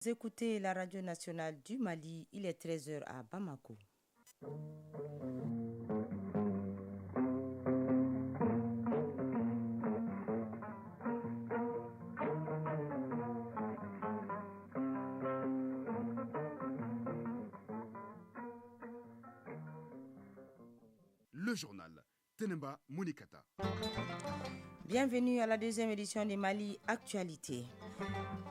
Vous écoutez la radio nationale du Mali, il est 13h à Bamako. Le journal Tenemba Monikata. Bienvenue à la deuxième édition des Mali Actualité.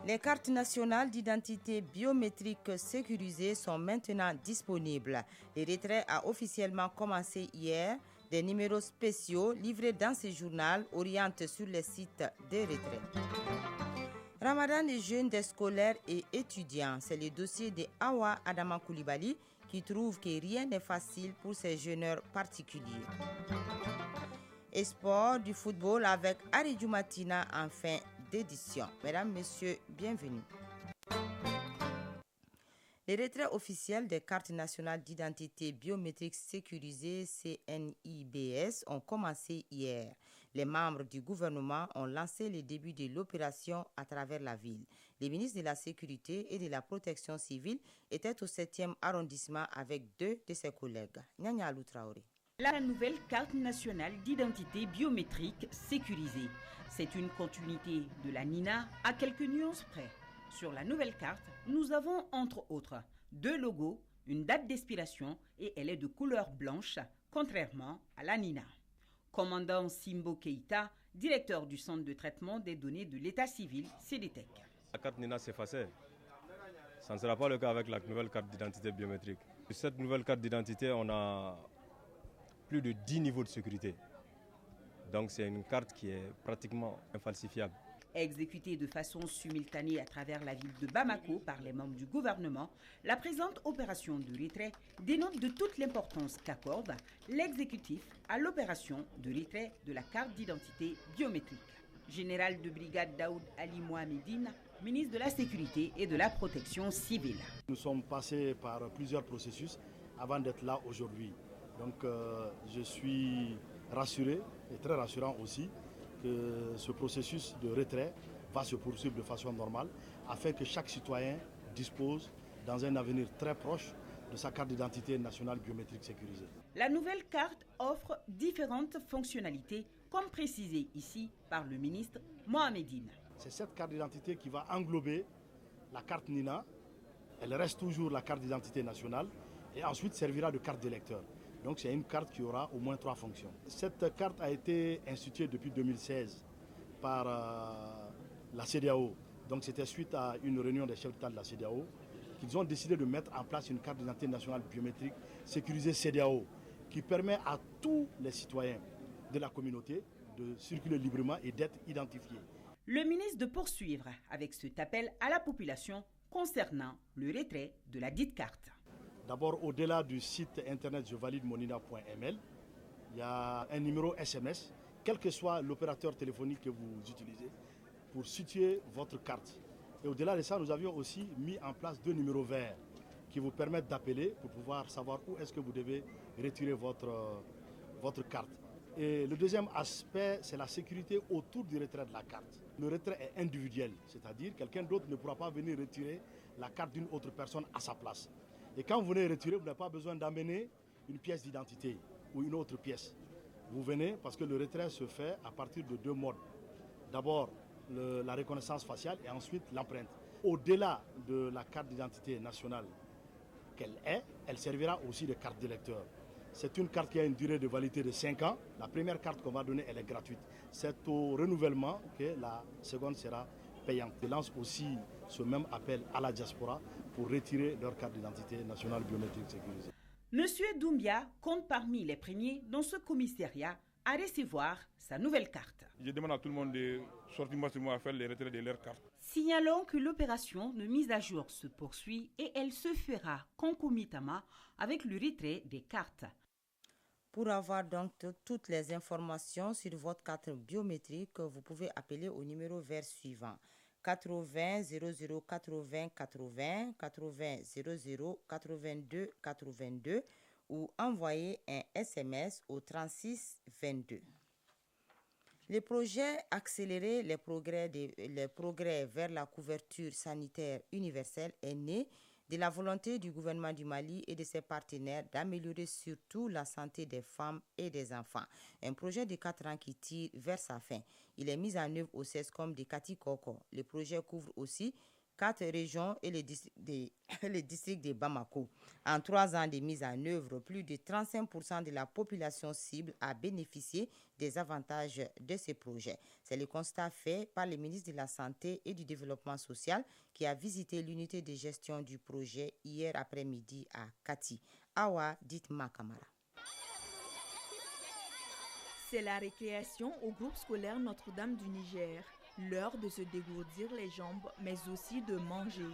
Les cartes nationales d'identité biométrique sécurisées sont maintenant disponibles. Le retrait a officiellement commencé hier. Des numéros spéciaux livrés dans ce journal orientent sur les sites de retrait. Ramadan des jeunes, des scolaires et étudiants, c'est le dossier de Awa Adama Koulibaly qui trouve que rien n'est facile pour ces jeûneurs particuliers. Et sport du football avec Aridou Matina en fin d'édition. Mesdames, Messieurs, bienvenue. Les retraits officiels des cartes nationales d'identité biométrique sécurisées CNIBS ont commencé hier. Les membres du gouvernement ont lancé le début de l'opération à travers la ville. Les ministres de la Sécurité et de la Protection civile étaient au 7e arrondissement avec 2 de ses collègues. Nyanya Alou Traoré. La nouvelle carte nationale d'identité biométrique sécurisée. C'est une continuité de la NINA à quelques nuances près. Sur la nouvelle carte, nous avons entre autres 2 logos, une date d'expiration et elle est de couleur blanche, contrairement à la NINA. Commandant Simbo Keïta, directeur du centre de traitement des données de l'état civil, CDTEC. La carte NINA s'effaçait. Ça ne sera pas le cas avec la nouvelle carte d'identité biométrique. Sur cette nouvelle carte d'identité, on a plus de 10 niveaux de sécurité. Donc c'est une carte qui est pratiquement infalsifiable. Exécutée de façon simultanée à travers la ville de Bamako par les membres du gouvernement, la présente opération de retrait dénote de toute l'importance qu'accorde l'exécutif à l'opération de retrait de la carte d'identité biométrique. Général de brigade Daoud Ali Mohamedine, ministre de la Sécurité et de la Protection civile. Nous sommes passés par plusieurs processus avant d'être là aujourd'hui. Donc je suis rassuré et très rassurant aussi que ce processus de retrait va se poursuivre de façon normale afin que chaque citoyen dispose dans un avenir très proche de sa carte d'identité nationale biométrique sécurisée. La nouvelle carte offre différentes fonctionnalités comme précisé ici par le ministre Mohamedine. C'est cette carte d'identité qui va englober la carte NINA, elle reste toujours la carte d'identité nationale et ensuite servira de carte d'électeur. Donc c'est une carte qui aura au moins 3 fonctions. Cette carte a été instituée depuis 2016 par la CEDEAO. Donc c'était suite à une réunion des chefs d'État de la CEDEAO qu'ils ont décidé de mettre en place une carte d'identité nationale biométrique sécurisée CEDEAO qui permet à tous les citoyens de la communauté de circuler librement et d'être identifiés. Le ministre de poursuivre avec cet appel à la population concernant le retrait de la dite carte. D'abord, au-delà du site internet jevalidemonina.ml, il y a un numéro SMS, quel que soit l'opérateur téléphonique que vous utilisez, pour situer votre carte. Et au-delà de ça, nous avions aussi mis en place 2 numéros verts qui vous permettent d'appeler pour pouvoir savoir où est-ce que vous devez retirer votre carte. Et le deuxième aspect, c'est la sécurité autour du retrait de la carte. Le retrait est individuel, c'est-à-dire quelqu'un d'autre ne pourra pas venir retirer la carte d'une autre personne à sa place. Et quand vous venez retirer, vous n'avez pas besoin d'amener une pièce d'identité ou une autre pièce. Vous venez parce que le retrait se fait à partir de 2 modes. D'abord, la reconnaissance faciale et ensuite l'empreinte. Au-delà de la carte d'identité nationale qu'elle est, elle servira aussi de carte d'électeur. C'est une carte qui a une durée de validité de 5 ans. La première carte qu'on va donner, elle est gratuite. C'est au renouvellement que la seconde sera payante. Je lance aussi ce même appel à la diaspora pour retirer leur carte d'identité nationale biométrique sécurisée. Monsieur Doumbia compte parmi les premiers dans ce commissariat à recevoir sa nouvelle carte. Je demande à tout le monde de sortir massivement à faire les retraits de leur carte. Signalons que l'opération de mise à jour se poursuit et elle se fera concomitamment avec le retrait des cartes. Pour avoir donc toutes les informations sur votre carte biométrique, vous pouvez appeler au numéro vert suivant 80 00 80 80 80 00 82 82 ou envoyer un SMS au 36 22. Les projets accélérer les progrès vers la couverture sanitaire universelle est né de la volonté du gouvernement du Mali et de ses partenaires d'améliorer surtout la santé des femmes et des enfants. Un projet de 4 ans qui tire vers sa fin. Il est mis en œuvre au CESCOM de Katikoko. Le projet couvre aussi 4 régions et les districts de Bamako. En 3 ans de mise en œuvre, plus de 35% de la population cible a bénéficié des avantages de ce projet. C'est le constat fait par le ministre de la Santé et du Développement social qui a visité l'unité de gestion du projet hier après-midi à Kati. Awa Ditma Kamara. C'est la récréation au groupe scolaire Notre-Dame du Niger. L'heure de se dégourdir les jambes, mais aussi de manger.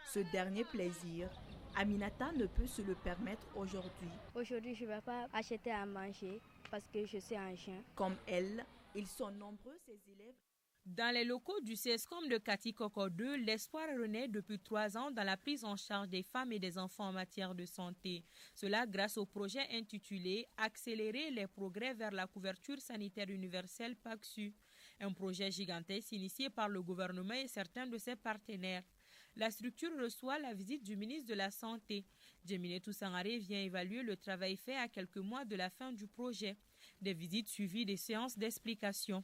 Ce dernier plaisir, Aminata ne peut se le permettre aujourd'hui. Aujourd'hui, je ne vais pas acheter à manger parce que je suis en jeûne. Comme elle, ils sont nombreux, ces élèves. Dans les locaux du CESCOM de Katikoko 2, l'espoir renaît depuis 3 ans dans la prise en charge des femmes et des enfants en matière de santé. Cela grâce au projet intitulé « Accélérer les progrès vers la couverture sanitaire universelle PACSU », un projet gigantesque initié par le gouvernement et certains de ses partenaires. La structure reçoit la visite du ministre de la Santé. Djeminetou Sangaré vient évaluer le travail fait à quelques mois de la fin du projet. Des visites suivies des séances d'explication.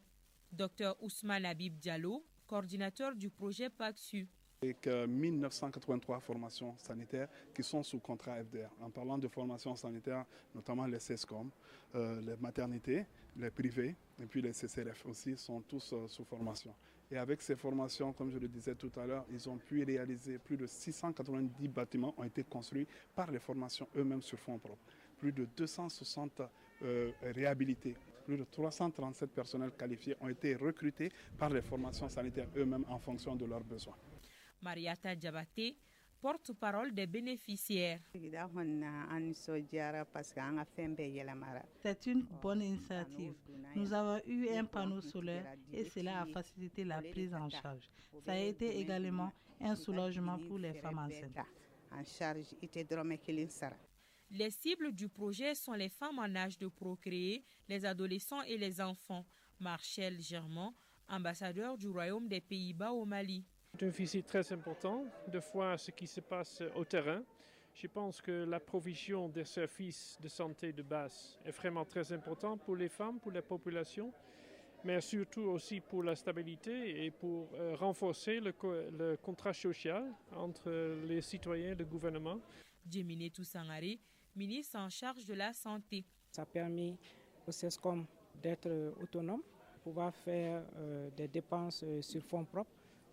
Dr Ousmane Habib Diallo, coordinateur du projet PACSU. Avec 1983 formations sanitaires qui sont sous contrat FDR. En parlant de formations sanitaires, notamment les CESCOM, les maternités, les privés et puis les CCRF aussi sont tous sous formation. Et avec ces formations, comme je le disais tout à l'heure, ils ont pu réaliser plus de 690 bâtiments ont été construits par les formations eux-mêmes sur fonds propres. Plus de 260 réhabilités. Plus de 337 personnels qualifiés ont été recrutés par les formations sanitaires eux-mêmes en fonction de leurs besoins. Mariata Diabaté, porte-parole des bénéficiaires. C'est une bonne initiative. Nous avons eu un panneau solaire et cela a facilité la prise en charge. Ça a été également un soulagement pour les femmes enceintes. Les cibles du projet sont les femmes en âge de procréer, les adolescents et les enfants. Marcel Germain, ambassadeur du Royaume des Pays-Bas au Mali. C'est une visite très importante de voir ce qui se passe au terrain. Je pense que la provision des services de santé de base est vraiment très importante pour les femmes, pour la population, mais surtout aussi pour la stabilité et pour renforcer le contrat social entre les citoyens et le gouvernement. Djeminetou Sangaré, ministre en charge de la santé. Ça a permis au CESCOM d'être autonome, de pouvoir faire des dépenses sur fonds propres,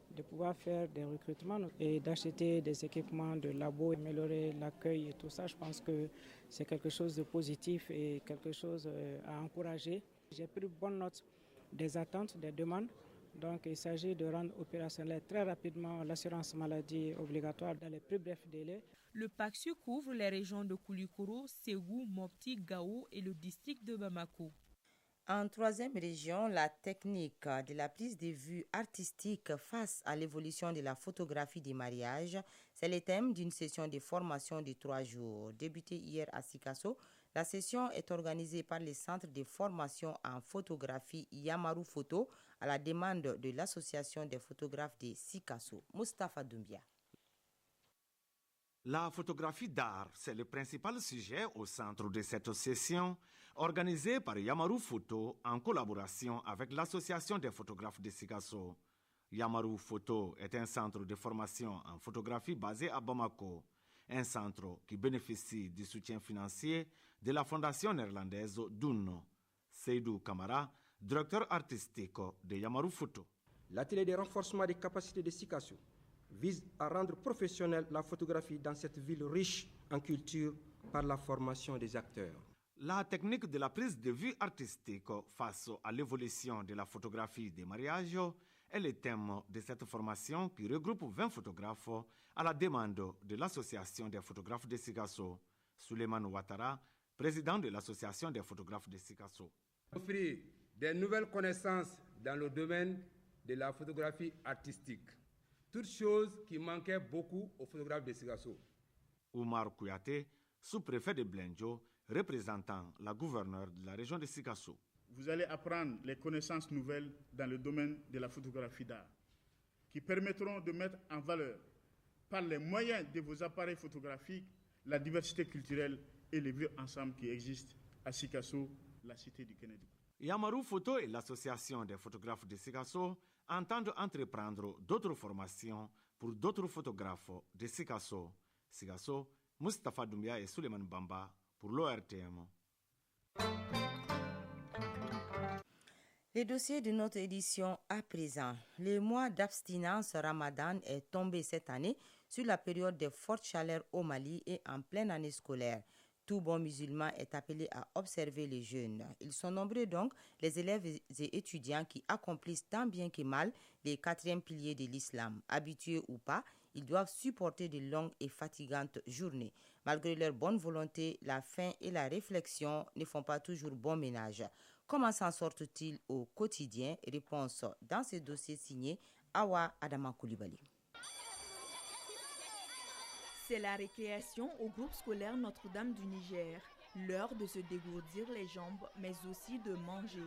de pouvoir faire des recrutements et d'acheter des équipements de labo, améliorer l'accueil et tout ça. Je pense que c'est quelque chose de positif et quelque chose à encourager. J'ai pris bonne note des attentes, des demandes. Donc il s'agit de rendre opérationnel très rapidement l'assurance maladie obligatoire dans les plus brefs délais. Le PACSU couvre les régions de Koulikoro, Ségou, Mopti, Gao et le district de Bamako. En 3e région, la technique de la prise de vue artistique face à l'évolution de la photographie des mariages, c'est le thème d'une session de formation de 3 jours. Débutée hier à Sikasso, la session est organisée par le Centre de formation en photographie Yamaru Photo à la demande de l'Association des photographes de Sikasso. Mustapha Doumbia. La photographie d'art, c'est le principal sujet au centre de cette session organisée par Yamaru Photo en collaboration avec l'Association des photographes de Sikasso. Yamaru Photo est un centre de formation en photographie basé à Bamako, un centre qui bénéficie du soutien financier de la fondation néerlandaise Dunno. Seydou Kamara, directeur artistique de Yamaru Photo. L'atelier de renforcement des capacités de Sikasso vise à rendre professionnelle la photographie dans cette ville riche en culture par la formation des acteurs. La technique de la prise de vue artistique face à l'évolution de la photographie des mariages est le thème de cette formation qui regroupe 20 photographes à la demande de l'Association des photographes de Sikasso. Suleiman Ouattara, président de l'Association des photographes de Sikasso. Offrir des nouvelles connaissances dans le domaine de la photographie artistique. Toutes choses qui manquaient beaucoup aux photographes de Sikasso. Oumar Kouyaté, sous-préfet de Blenjo, représentant la gouverneure de la région de Sikasso. vous allez apprendre les connaissances nouvelles dans le domaine de la photographie d'art, qui permettront de mettre en valeur, par les moyens de vos appareils photographiques, la diversité culturelle et le vivre ensemble qui existent à Sikasso, la cité du Kennedy. Yamarou Photo et l'association des photographes de Sikasso entendent entreprendre d'autres formations pour d'autres photographes de Sikasso. Sikasso, Mustapha Doumbia et Suleiman Bamba pour l'ORTM. Les dossiers de notre édition à présent. Le mois d'abstinence Ramadan est tombé cette année sur la période de forte chaleur au Mali et en pleine année scolaire. Tout bon musulman est appelé à observer les jeûnes. Ils sont nombreux donc, les élèves et étudiants qui accomplissent tant bien que mal les 4e piliers de l'islam. Habitués ou pas, ils doivent supporter de longues et fatigantes journées. Malgré leur bonne volonté, la faim et la réflexion ne font pas toujours bon ménage. Comment s'en sortent-ils au quotidien? Réponse dans ce dossier signé Awa Adama Koulibaly. C'est la récréation au groupe scolaire Notre-Dame du Niger. L'heure de se dégourdir les jambes, mais aussi de manger.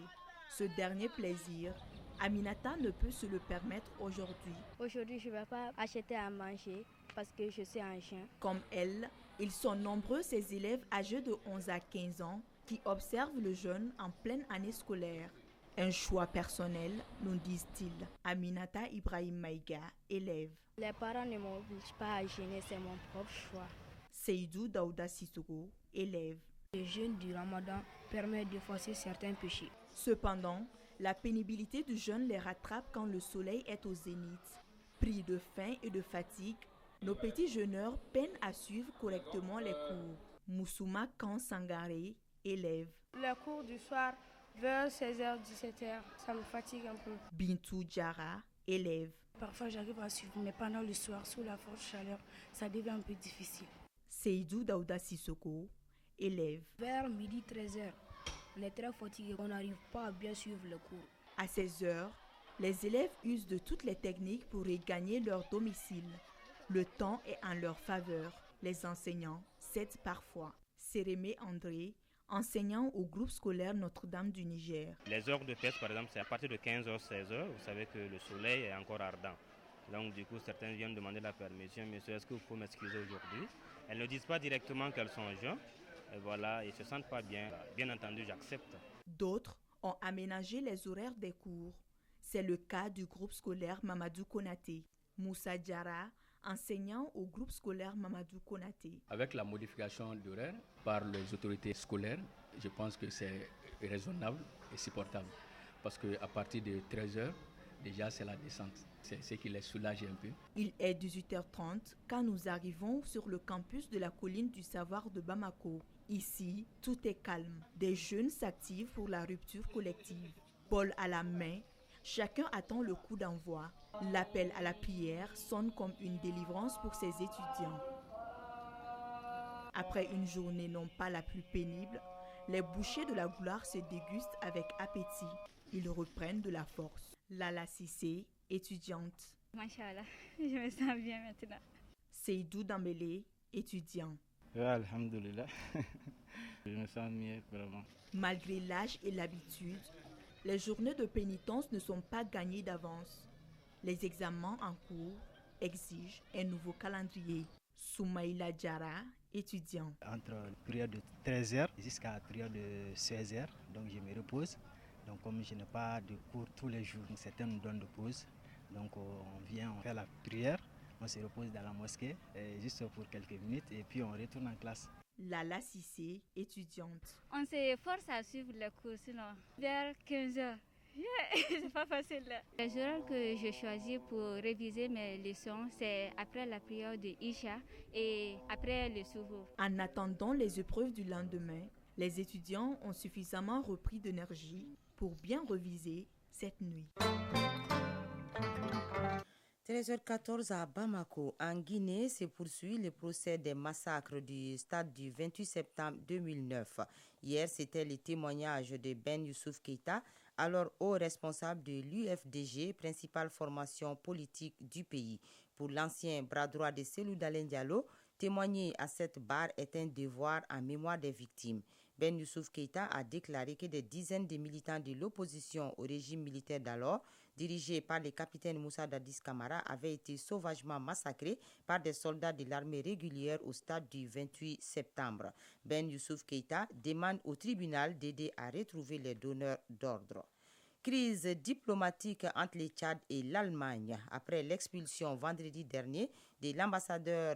Ce dernier plaisir, Aminata ne peut se le permettre aujourd'hui. Aujourd'hui, je ne vais pas acheter à manger parce que je suis en jeûne. Comme elle, ils sont nombreux ces élèves âgés de 11 à 15 ans qui observent le jeûne en pleine année scolaire. Un choix personnel, nous disent-ils. Aminata Ibrahim Maïga, élève. Les parents ne m'obligent pas à jeûner, c'est mon propre choix. Seydou Daouda Sissoko, élève. Le jeûne du Ramadan permet d'effacer certains péchés. Cependant, la pénibilité du jeûne les rattrape quand le soleil est au zénith. Pris de faim et de fatigue, nos petits jeûneurs peinent à suivre correctement les cours. Moussouma Kan Sangaré, élève. Les cours du soir, vers 16h, 17h, ça me fatigue un peu. Bintou Diara, élève. Parfois j'arrive à suivre, mais pendant le soir, sous la forte chaleur, ça devient un peu difficile. Seydou Daouda Sissoko, élève. Vers midi 13h, on est très fatigué, on n'arrive pas à bien suivre le cours. À 16h, les élèves usent de toutes les techniques pour regagner leur domicile. Le temps est en leur faveur. Les enseignants cèdent parfois. Sérémé André, enseignant au groupe scolaire Notre-Dame du Niger. Les heures de fête, par exemple, c'est à partir de 15h, 16h. Vous savez que le soleil est encore ardent. Donc, du coup, certains viennent demander la permission. Monsieur, est-ce que vous pouvez m'excuser aujourd'hui? Elles ne disent pas directement qu'elles sont en jeûne. Et voilà, ils ne se sentent pas bien. Bien entendu, j'accepte. D'autres ont aménagé les horaires des cours. C'est le cas du groupe scolaire Mamadou Konaté. Moussa Diara, enseignant au groupe scolaire Mamadou Konaté. Avec la modification d'horaire par les autorités scolaires, je pense que c'est raisonnable et supportable. Parce qu'à partir de 13h, déjà c'est la descente. C'est ce qui les soulage un peu. Il est 18h30 quand nous arrivons sur le campus de la colline du savoir de Bamako. Ici, tout est calme. Des jeunes s'activent pour la rupture collective. Bol à la main, chacun attend le coup d'envoi. L'appel à la prière sonne comme une délivrance pour ces étudiants. Après une journée non pas la plus pénible, les bouchées de la gloire se dégustent avec appétit. Ils reprennent de la force. Lala Sissé, étudiante. Machallah, je me sens bien maintenant. Seydou Dambélé, étudiant. Alhamdulillah, je me sens mieux vraiment. Malgré l'âge et l'habitude, les journées de pénitence ne sont pas gagnées d'avance. Les examens en cours exigent un nouveau calendrier. Soumaïla Diara, étudiant. Entre la période de 13h jusqu'à la période de 16h, donc je me repose. Donc comme je n'ai pas de cours tous les jours, certains nous donnent de pause. Donc on vient, on fait la prière, on se repose dans la mosquée juste pour quelques minutes et puis on retourne en classe. Lala Sissé, étudiante. On s'efforce à suivre les cours, sinon vers 15h. C'est pas facile là. Les horaires que je choisis pour réviser mes leçons, c'est après la prière de Isha et après le Souhou. En attendant les épreuves du lendemain, les étudiants ont suffisamment repris d'énergie pour bien reviser cette nuit. 13h14 à Bamako, en Guinée, se poursuit le procès des massacres du stade du 28 septembre 2009. Hier, c'était le témoignage de Ben Youssouf Keïta, alors haut responsable de l'UFDG, principale formation politique du pays. Pour l'ancien bras droit de Cellou Dalein Diallo, témoigner à cette barre est un devoir en mémoire des victimes. Ben Youssouf Keïta a déclaré que des dizaines de militants de l'opposition au régime militaire d'alors, dirigés par le capitaine Moussa Dadis Camara, avaient été sauvagement massacrés par des soldats de l'armée régulière au stade du 28 septembre. Ben Youssouf Keïta demande au tribunal d'aider à retrouver les donneurs d'ordre. Crise diplomatique entre le Tchad et l'Allemagne après l'expulsion vendredi dernier de l'ambassadeur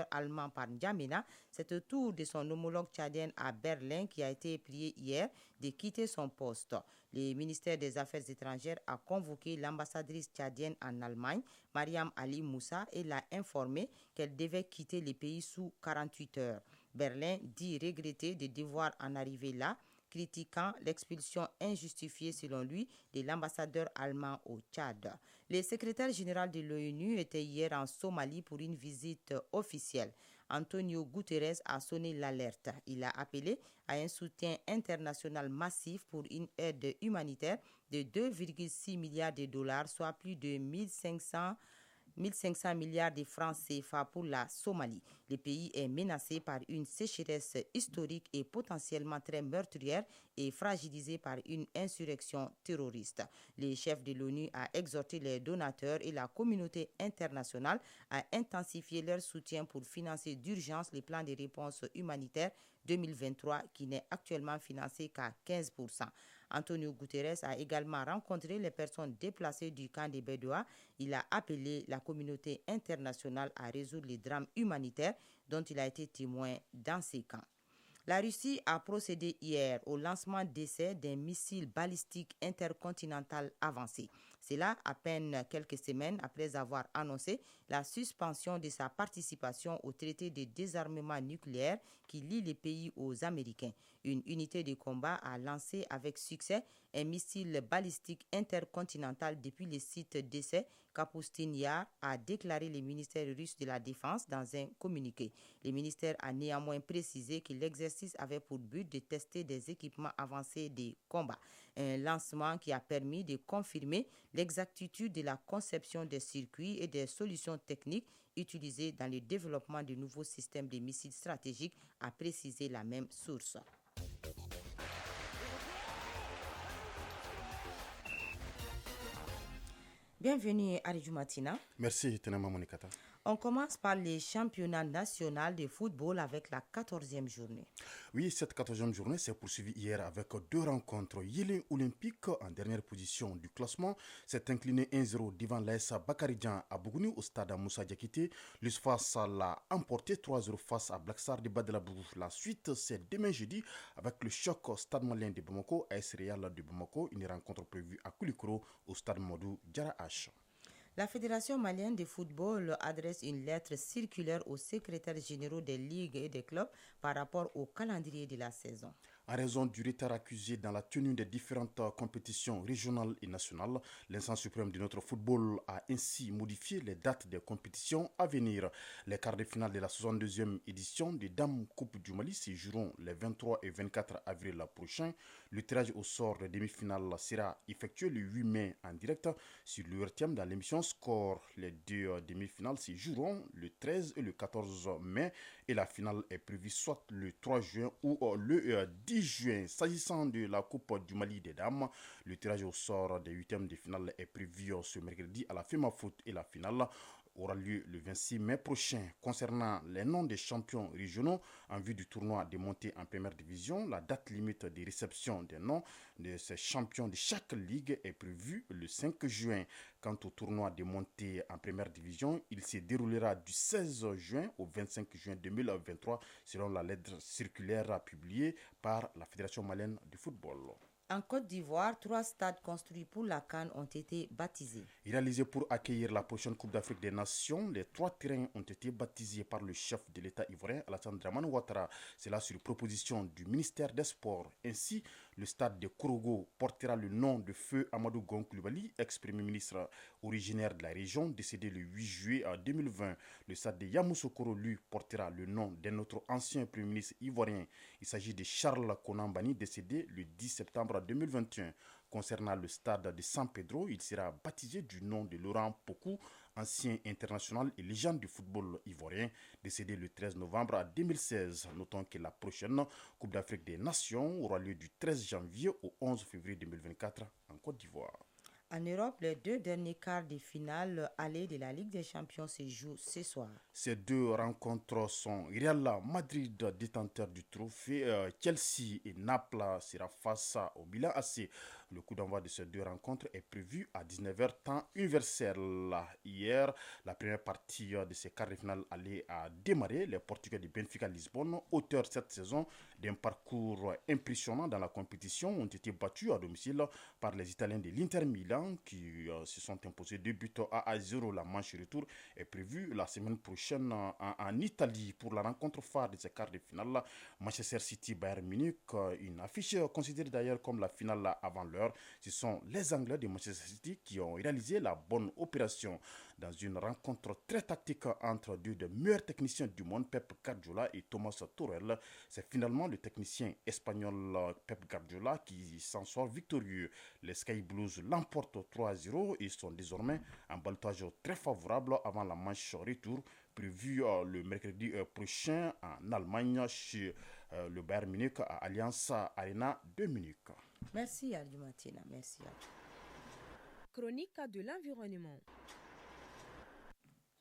allemand par N'Djamena. C'est au tour de son homologue tchadien à Berlin qui a été prié hier de quitter son poste. Le ministère des Affaires étrangères a convoqué l'ambassadrice tchadienne en Allemagne, Mariam Ali Moussa, et l'a informé qu'elle devait quitter le pays sous 48 heures. Berlin dit regretter de devoir en arriver là, critiquant l'expulsion injustifiée selon lui de l'ambassadeur allemand au Tchad. Le secrétaire général de l'ONU était hier en Somalie pour une visite officielle. Antonio Guterres a sonné l'alerte. Il a appelé à un soutien international massif pour une aide humanitaire de 2,6 milliards de dollars, soit plus de 1500 milliards de francs CFA pour la Somalie. Le pays est menacé par une sécheresse historique et potentiellement très meurtrière et fragilisé par une insurrection terroriste. Le chef de l'ONU a exhorté les donateurs et la communauté internationale à intensifier leur soutien pour financer d'urgence les plans de réponse humanitaire 2023 qui n'est actuellement financé qu'à 15%. Antonio Guterres a également rencontré les personnes déplacées du camp des Bédouas. Il a appelé la communauté internationale à résoudre les drames humanitaires dont il a été témoin dans ces camps. La Russie a procédé hier au lancement d'essais d'un missile balistique intercontinental avancé. C'est là à peine quelques semaines après avoir annoncé la suspension de sa participation au traité de désarmement nucléaire qui lie les pays aux Américains. Une unité de combat a lancé avec succès un missile balistique intercontinental depuis le site d'essai Kapustin Yar, a déclaré le ministère russe de la Défense dans un communiqué. Le ministère a néanmoins précisé que l'exercice avait pour but de tester des équipements avancés de combat. Un lancement qui a permis de confirmer l'exactitude de la conception des circuits et des solutions techniques utilisées dans le développement de nouveaux systèmes de missiles stratégiques, a précisé la même source. Bienvenue à Radio Matina. Merci, Tenema Monikata. On commence par les championnats nationaux de football avec la 14e journée. Oui, cette 14e journée s'est poursuivie hier avec deux rencontres. Yélé Olympique, en dernière position du classement, s'est incliné 1-0 devant l'AS Bakaridjan à Bougouni au stade Moussa Diakité. L'USFAS l'a emporté 3-0 face à Black Star de Badalabou. La suite, c'est demain jeudi avec le choc Stade Malien de Bamako, AS Real de Bamako. Une rencontre prévue à Koulikoro au stade Modou Diarra H. La Fédération malienne de football adresse une lettre circulaire aux secrétaires généraux des ligues et des clubs par rapport au calendrier de la saison. En raison du retard accusé dans la tenue des différentes compétitions régionales et nationales, l'instance suprême de notre football a ainsi modifié les dates des compétitions à venir. Les quarts de finale de la 62e édition des Dames Coupe du Mali se joueront les 23 et 24 avril prochains. Le tirage au sort des demi-finales sera effectué le 8 mai en direct sur l'URTM dans l'émission Score. Les deux demi-finales se joueront le 13 et le 14 mai et la finale est prévue soit le 3 juin ou le 10 juin. S'agissant de la Coupe du Mali des Dames, le tirage au sort des huitièmes de finale est prévu ce mercredi à la FEMA Foot et la finale aura lieu le 26 mai prochain. Concernant les noms des champions régionaux en vue du tournoi de montée en première division, la date limite de réception des noms de ces champions de chaque ligue est prévue le 5 juin. Quant au tournoi de montée en première division, il se déroulera du 16 juin au 25 juin 2023 selon la lettre circulaire publiée par la Fédération malienne de football. En Côte d'Ivoire, 3 stades construits pour la CAN ont été baptisés. Réalisés pour accueillir la prochaine Coupe d'Afrique des Nations, les 3 terrains ont été baptisés par le chef de l'État ivoirien, Alassane Dramane Ouattara. C'est là sur proposition du ministère des Sports. Ainsi, le stade de Korogo portera le nom de Feu Amadou Gon Coulibaly, ex-premier ministre originaire de la région, décédé le 8 juillet 2020. Le stade de Yamoussoukro, lui, portera le nom d'un autre ancien premier ministre ivoirien. Il s'agit de Charles Konan Banny, décédé le 10 septembre 2021. Concernant le stade de San Pedro, il sera baptisé du nom de Laurent Pokou, ancien international et légende du football ivoirien, décédé le 13 novembre 2016. Notons que la prochaine Coupe d'Afrique des Nations aura lieu du 13 janvier au 11 février 2024 en Côte d'Ivoire. En Europe, les 2 derniers quarts de finale allées de la Ligue des Champions se jouent ce soir. Ces 2 rencontres sont Real Madrid, détenteur du trophée. Chelsea et Naples sera face au Milan AC. Le coup d'envoi de ces 2 rencontres est prévu à 19h temps universel. Hier, la première partie de ces quarts de finale allait à démarrer. Les Portugais de Benfica Lisbonne, auteurs cette saison d'un parcours impressionnant dans la compétition, ont été battus à domicile par les Italiens de l'Inter Milan qui se sont imposés 2 buts à 0. La manche retour est prévue la semaine prochaine en Italie pour la rencontre phare de ces quarts de finale. Manchester City Bayern Munich, une affiche considérée d'ailleurs comme la finale avant l'heure. Ce sont les Anglais de Manchester City qui ont réalisé la bonne opération dans une rencontre très tactique entre 2 des meilleurs techniciens du monde, Pep Guardiola et Thomas Tuchel. C'est finalement le technicien espagnol Pep Guardiola qui s'en sort victorieux. Les Sky Blues l'emportent 3-0 et sont désormais en ballottage très favorable avant la manche retour prévue le mercredi prochain en Allemagne chez le Bayern Munich à Allianz Arena de Munich. Merci Adju Matina, merci. Chronique de l'environnement.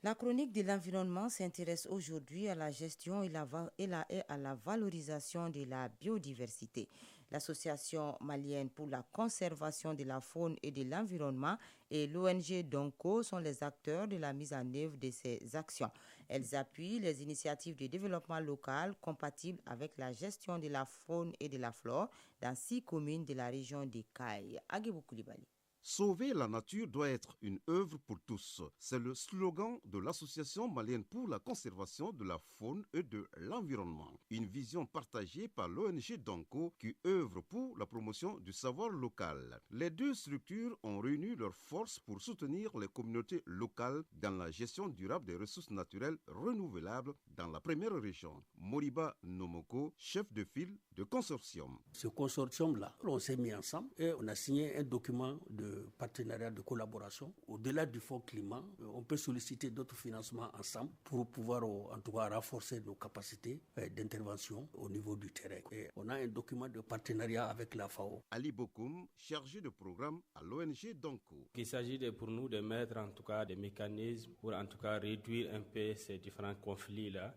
La chronique de l'environnement s'intéresse aujourd'hui à la gestion et à la valorisation de la biodiversité. L'Association malienne pour la conservation de la faune et de l'environnement et l'ONG Donko sont les acteurs de la mise en œuvre de ces actions. Elles appuient les initiatives de développement local compatibles avec la gestion de la faune et de la flore dans 6 communes de la région des Cailles. Agibou Koulibaly. Sauver la nature doit être une œuvre pour tous. C'est le slogan de l'Association malienne pour la conservation de la faune et de l'environnement. Une vision partagée par l'ONG Donko qui œuvre pour la promotion du savoir local. Les 2 structures ont réuni leurs forces pour soutenir les communautés locales dans la gestion durable des ressources naturelles renouvelables dans la première région. Moriba Nomoko, chef de file de consortium. Ce consortium-là, on s'est mis ensemble et on a signé un document de partenariat, de collaboration. Au-delà du fonds climat, on peut solliciter d'autres financements ensemble pour pouvoir en tout cas renforcer nos capacités d'intervention au niveau du terrain. Et on a un document de partenariat avec la FAO. Ali Bokoum, chargé de programme à l'ONG Donko. Il s'agit pour nous de mettre en tout cas des mécanismes pour en tout cas réduire un peu ces différents conflits-là.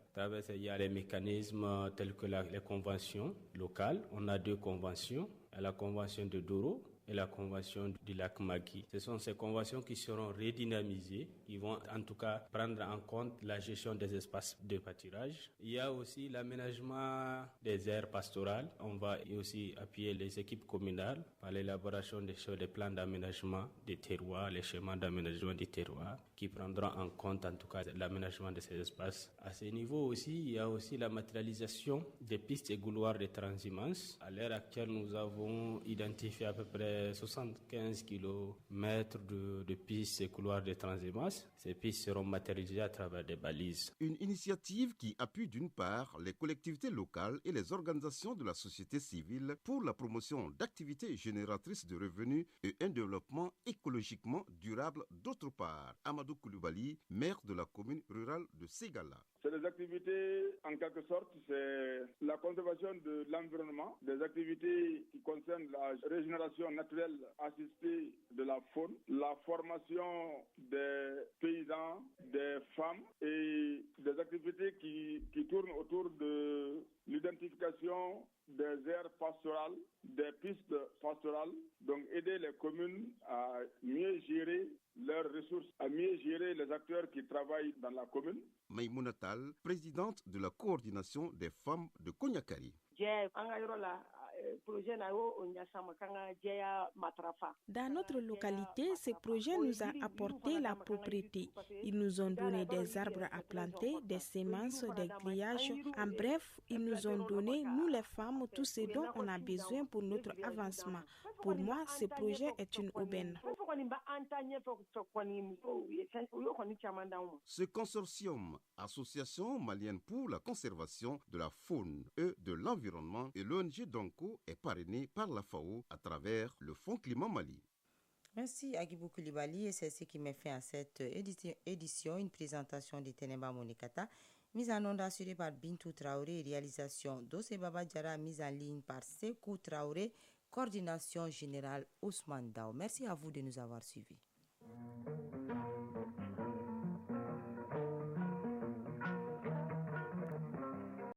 Il y a les mécanismes tels que les conventions locales. On a 2 conventions, la convention de Doro et la convention du lac Magui. Ce sont ces conventions qui seront redynamisées, qui vont en tout cas prendre en compte la gestion des espaces de pâturage. Il y a aussi l'aménagement des aires pastorales. On va aussi appuyer les équipes communales par l'élaboration des plans d'aménagement des terroirs, les schémas d'aménagement des terroirs, qui prendront en compte en tout cas l'aménagement de ces espaces. À ce niveau aussi, il y a aussi la matérialisation des pistes et couloirs de transhumance. À l'heure actuelle, nous avons identifié à peu près 75 km de pistes et couloirs de transhumance. Ces pistes seront matérialisées à travers des balises. Une initiative qui appuie d'une part les collectivités locales et les organisations de la société civile pour la promotion d'activités génératrices de revenus et un développement écologiquement durable d'autre part. Amadou Koulibaly, maire de la commune rurale de Ségala. C'est des activités, en quelque sorte, c'est la conservation de l'environnement, des activités qui concernent la régénération naturelle assistée de la faune, la formation des paysans, des femmes et des activités qui tournent autour de l'identification des aires pastorales, des pistes pastorales, donc aider les communes à mieux gérer leurs ressources, à mieux gérer les acteurs qui travaillent dans la commune. Maïmouna Tall, présidente de la coordination des femmes de Konyakari. Dans notre localité, ce projet nous a apporté la propriété. Ils nous ont donné des arbres à planter, des semences, des grillages. En bref, ils nous ont donné, nous les femmes, tout ce dont on a besoin pour notre avancement. Pour moi, ce projet est une aubaine. Ce consortium, Association malienne pour la conservation de la faune et de l'environnement et l'ONG Donko est parrainé par la FAO à travers le Fonds Climat Mali. Merci Agibou Koulibaly et c'est ce qui met fin à cette édition, une présentation de Tenemba Monikata, mise en onde assurée par Bintou Traoré et réalisation d'Ose Baba Diarra, mise en ligne par Sekou Traoré, coordination générale Ousmane Dao. Merci à vous de nous avoir suivis.